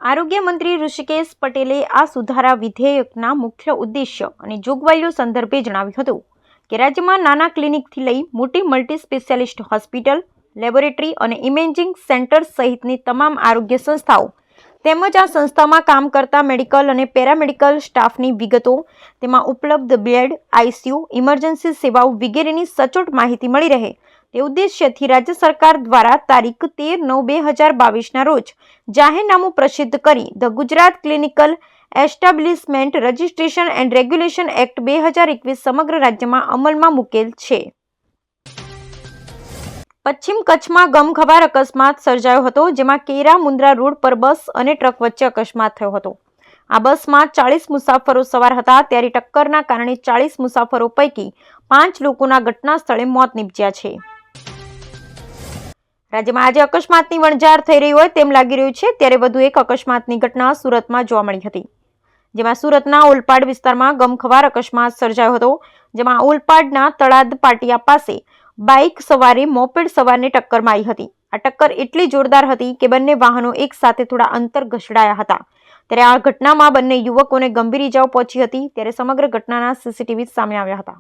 આરોગ્ય મંત્રી ઋષિકેશ પટેલે આ સુધારા વિધેયકના મુખ્ય ઉદ્દેશ્ય અને જોગવાઈઓ સંદર્ભે જણાવ્યું હતું કે રાજ્યમાં નાના ક્લિનિકથી લઈ મોટી મલ્ટી સ્પેશિયાલિસ્ટ હોસ્પિટલ, લેબોરેટરી અને ઇમેજિંગ સેન્ટર્સ સહિતની તમામ આરોગ્ય સંસ્થાઓ તેમજ આ સંસ્થામાં કામ કરતા મેડિકલ અને પેરામેડિકલ સ્ટાફની વિગતો, તેમાં ઉપલબ્ધ બેડ, આઈસીયુ, ઇમરજન્સી સેવાઓ વગેરેની સચોટ માહિતી મળી રહે તે ઉદ્દેશ્યથી રાજ્ય સરકાર દ્વારા તારીખ 13/9/2022ના રોજ જાહેરનામું પ્રસિદ્ધ કરી the Gujarat clinical establishment registration and regulation act 2021 સમગ્ર રાજ્યમાં અમલમાં મૂકેલ છે. પશ્ચિમ કચ્છમાં ગમખ્વાર અકસ્માત સર્જાયો હતો, જેમાં કેરા મુન્દ્રા રોડ પર બસ અને ટ્રક વચ્ચે અકસ્માત થયો હતો. આ બસમાં 40 મુસાફરો સવાર હતા, ત્યારે ટક્કરના કારણે 40 મુસાફરો પૈકી 5 લોકોના ઘટના સ્થળે મોત નીપજ્યા છે. રાજ્યમાં આજે અકસ્માતની વણઝાર થઈ રહી હોય તેમ લાગી રહ્યું છે, ત્યારે વધુ એક અકસ્માતની ઘટના સુરતમાં જોવા મળી હતી, જેમાં સુરતના ઓલપાડ વિસ્તારમાં ગમખ્વાર અકસ્માત સર્જાયો હતો, જેમાં ઓલપાડના તળાદ પાટિયા પાસે બાઇક સવારે મોપેડ સવારને ટક્કર મારી હતી. આ ટક્કર એટલી જોરદાર હતી કે બંને વાહનો એક સાથે થોડા અંતર ઘસડાયા હતા. ત્યારે આ ઘટનામાં બંને યુવકોને ગંભીર ઇજાઓ પહોંચી હતી. ત્યારે સમગ્ર ઘટનાના સીસીટીવી સામે આવ્યા હતા.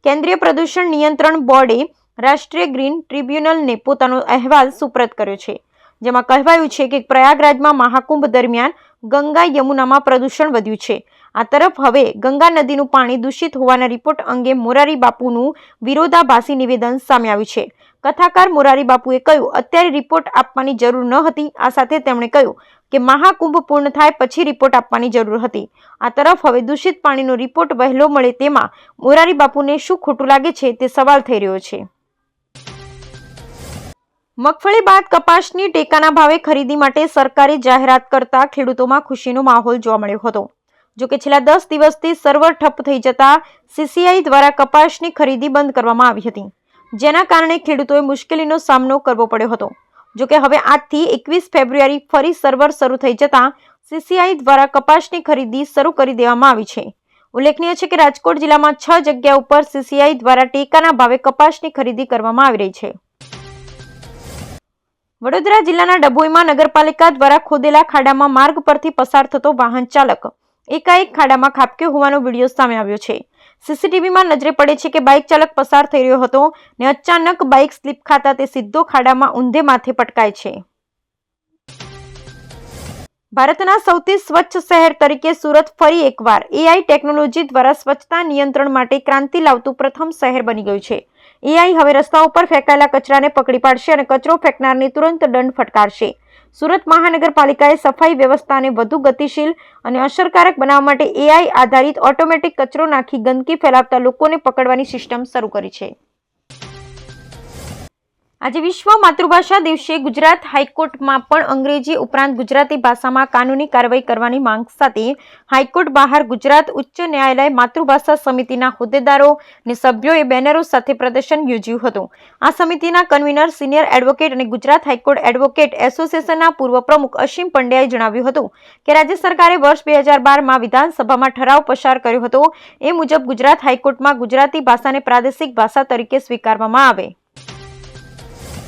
કેન્દ્રીય પ્રદૂષણ નિયંત્રણ બોર્ડે રાષ્ટ્રીય ગ્રીન ટ્રિબ્યુનલને પોતાનો અહેવાલ સુપ્રત કર્યો છે, જેમાં કહેવાયું છે કે પ્રયાગરાજમાં મહાકુંભ દરમિયાન ગંગા યમુનામાં પ્રદૂષણ વધ્યું છે. આ તરફ હવે ગંગા નદીનું પાણી દૂષિત હોવાના રિપોર્ટ અંગે મોરારી બાપુનું વિરોધાભાસી નિવેદન સામે આવ્યું છે. કથાકાર મોરારી બાપુએ કહ્યું, અત્યારે રિપોર્ટ આપવાની જરૂર ન હતી. આ સાથે તેમણે કહ્યું કે મહાકુંભ પૂર્ણ થાય પછી રિપોર્ટ આપવાની જરૂર હતી. આ તરફ હવે દૂષિત પાણીનો રિપોર્ટ વહેલો મળે તેમાં મોરારી બાપુને શું ખોટું લાગે છે તે સવાલ થઈ રહ્યો છે. મગફળી બાદ કપાસની ટેકાના ભાવે ખરીદી માટે સરકારે જાહેરાત કરતા ખેડૂતોમાં ખુશીનો માહોલ જોવા મળ્યો હતો. જોકે છેલ્લા 10 દિવસથી સર્વર ઠપ થઈ જતા સીસીઆઈ દ્વારા કપાસની ખરીદી બંધ કરવામાં આવી હતી, જેના કારણે ખેડૂતોએ મુશ્કેલીનો સામનો કરવો પડ્યો હતો. જોકે હવે આજથી 21 ફેબ્રુઆરી ફરી સર્વર શરૂ થઈ જતા સીસીઆઈ દ્વારા કપાસની ખરીદી શરૂ કરી દેવામાં આવી છે. ઉલ્લેખનીય છે કે રાજકોટ જિલ્લામાં 6 જગ્યા ઉપર સીસીઆઈ દ્વારા ટેકાના ભાવે કપાસની ખરીદી કરવામાં આવી રહી છે. વડોદરા જિલ્લાના ડભોઈમાં નગરપાલિકા દ્વારા ખોદેલા ખાડામાં માર્ગ પરથી પસાર થતો વાહન ચાલક એકાએક ખાડામાં ખાબક્યો હોવાનો વિડીયો સામે આવ્યો છે. સીસીટીવીમાં નજરે પડે છે કે બાઇક ચાલક પસાર થઈ રહ્યો હતો ને અચાનક બાઇક સ્લીપ ખાતા તે સીધો ખાડામાં ઊંધે માથે પટકાય છે. ભારતના સૌથી સ્વચ્છ શહેર તરીકે સુરત ફરી એકવાર એઆઈ ટેકનોલોજી દ્વારા સ્વચ્છતા નિયંત્રણ માટે ક્રાંતિ લાવતું પ્રથમ શહેર બની ગયું છે. એઆઈ હવે રસ્તાઓ પર ફેંકાયેલા કચરાને પકડી પાડશે અને કચરો ફેંકનારને તુરંત દંડ ફટકારશે. સુરત મહાનગરપાલિકાએ સફાઈ વ્યવસ્થાને વધુ ગતિશીલ અને અસરકારક બનાવવા માટે એઆઈ આધારિત ઓટોમેટિક કચરો નાખી ગંદકી ફેલાવતા લોકોને પકડવાની સિસ્ટમ શરૂ કરી છે. આજે વિશ્વ માતૃભાષા દિવસે ગુજરાત હાઈકોર્ટમાં પણ અંગ્રેજી ઉપરાંત ગુજરાતી ભાષામાં કાનૂની કાર્યવાહી કરવાની માંગ સાથે હાઈકોર્ટ બહાર ગુજરાત ઉચ્ચ ન્યાયાલય માતૃભાષા સમિતિના હોદ્દેદારો અને સભ્યોએ બેનરો સાથે પ્રદર્શન યોજ્યું હતું. આ સમિતિના કન્વીનર સિનિયર એડવોકેટ અને ગુજરાત હાઈકોર્ટ એડવોકેટ એસોસિએશનના પૂર્વ પ્રમુખ અસીમ પંડ્યાએ જણાવ્યું હતું કે રાજ્ય સરકારે વર્ષ 2012માં વિધાનસભામાં ઠરાવ પસાર કર્યો હતો. એ મુજબ ગુજરાત હાઈકોર્ટમાં ગુજરાતી ભાષાને પ્રાદેશિક ભાષા તરીકે સ્વીકારવામાં આવે.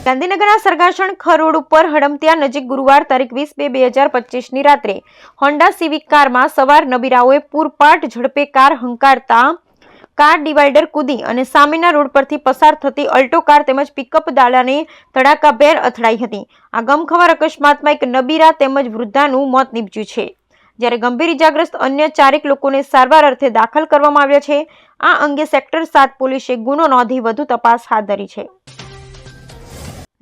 ગાંધીનગરના સરગાસણ ખરોડ ઉપર હડમતિયા નજીક ગુરુવાર તારીખ 20/2/2025ની રાત્રે હોન્ડા સિવિક કારમાં સવાર નબીરાઓએ પૂરપાટ ઝડપે કાર હંકારતા કાર ડિવાઈડર કૂદી અને સામેના રોડ પરથી પસાર થતી અલ્ટો કાર તેમજ પિકઅપ દાળાને ધડાકાભેર અથડાઈ હતી. આ ગમખ્વાર અકસ્માતમાં એક નબીરા તેમજ વૃદ્ધાનું મોત નીપજ્યું છે, જ્યારે ગંભીર ઇજાગ્રસ્ત અન્ય 4 લોકોને સારવાર અર્થે દાખલ કરવામાં આવ્યા છે. આ અંગે સેક્ટર 7 પોલીસે ગુનો નોંધી વધુ તપાસ હાથ ધરી છે.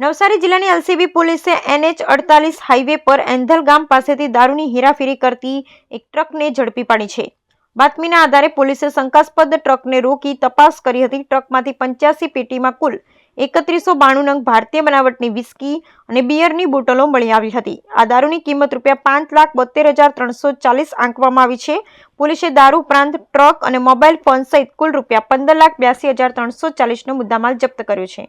નવસારી જિલ્લાની એલસીબી પોલીસે NH48 હાઈવે પર એંધલ ગામ પાસેથી દારૂની હેરાફેરી કરતી એક ટ્રકને ઝડપી પાડી છે. બાતમીના આધારે પોલીસે શંકાસ્પદ ટ્રકને રોકી તપાસ કરી હતી. ટ્રકમાંથી 85 પેટીમાં કુલ 3192 નંગ ભારતીય બનાવટની વિસ્કી અને બિયરની બોટલો મળી આવી હતી. આ દારૂની કિંમત ₹5,72,340 આંકવામાં આવી છે. પોલીસે દારૂ ઉપરાંત ટ્રક અને મોબાઈલ ફોન સહિત કુલ ₹15,82,340નો મુદ્દામાલ જપ્ત કર્યો છે.